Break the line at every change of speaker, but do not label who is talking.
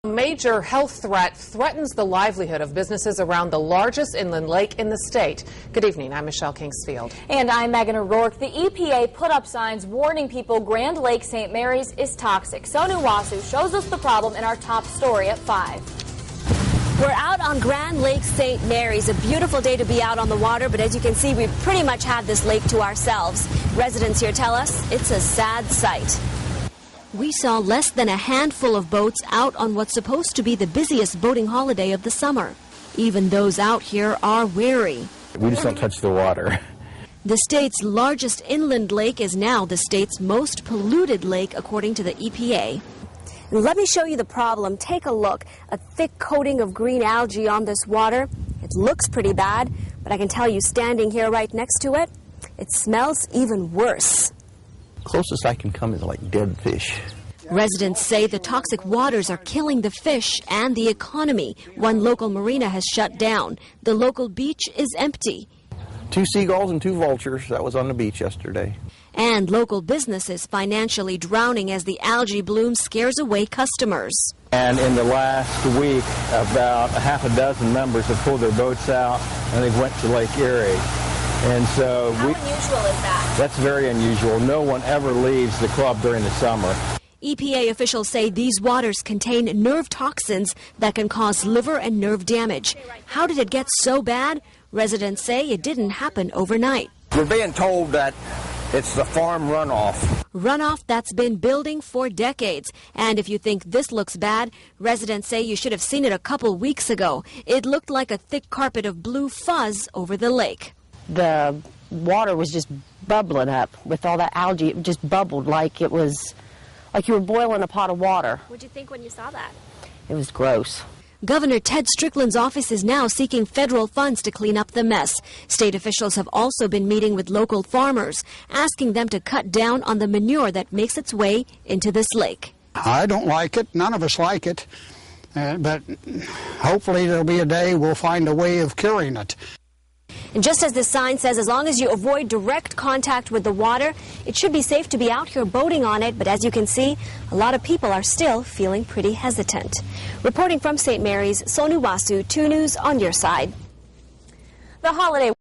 A major health threat threatens the livelihood of businesses around the largest inland lake in the state. Good evening, I'm Michelle Kingsfield.
And I'm Megan O'Rourke. The EPA put up signs warning people Grand Lake St. Mary's is toxic. Sonu Wasu shows us the problem in our top story at 5.
We're out on Grand Lake St. Mary's. A beautiful day to be out on the water, but as you can see, we pretty much have this lake to ourselves. Residents here tell us it's a sad sight. We saw less than a handful of boats out on what's supposed to be the busiest boating holiday of the summer. Even those out here are wary.
We just don't touch the water.
The state's largest inland lake is now the state's most polluted lake, according to the EPA. Let me show you the problem. Take a look. A thick coating of green algae on this water. It looks pretty bad, but I can tell you, standing here right next to it, it smells even worse.
Closest I can come is like dead fish.
Residents say the toxic waters are killing the fish and the economy. One local marina has shut down. The local beach is empty.
2 seagulls and 2 vultures. That was on the beach yesterday.
And local businesses financially drowning as the algae bloom scares away customers.
And in the last week, about a half a dozen members have pulled their boats out and they went to Lake Erie. And so
How unusual is that?
That's very unusual. No one ever leaves the club during the summer.
EPA officials say these waters contain nerve toxins that can cause liver and nerve damage. How did it get so bad? Residents say it didn't happen overnight.
We're being told that it's the farm runoff.
Runoff that's been building for decades. And if you think this looks bad, residents say you should have seen it a couple weeks ago. It looked like a thick carpet of blue fuzz over the lake.
The water was just bubbling up with all that algae. It just bubbled like it was like you were boiling a pot of water.
What'd you think when you saw that?
It was gross.
Governor Ted Strickland's office is now seeking federal funds to clean up the mess. State officials have also been meeting with local farmers, asking them to cut down on the manure that makes its way into this lake.
I don't like it. None of us like it. But hopefully there'll be a day we'll find a way of curing it.
And just as this sign says, as long as you avoid direct contact with the water, it should be safe to be out here boating on it. But as you can see, a lot of people are still feeling pretty hesitant. Reporting from St. Mary's, Sonu Wasu, 2 News on your side.
The holiday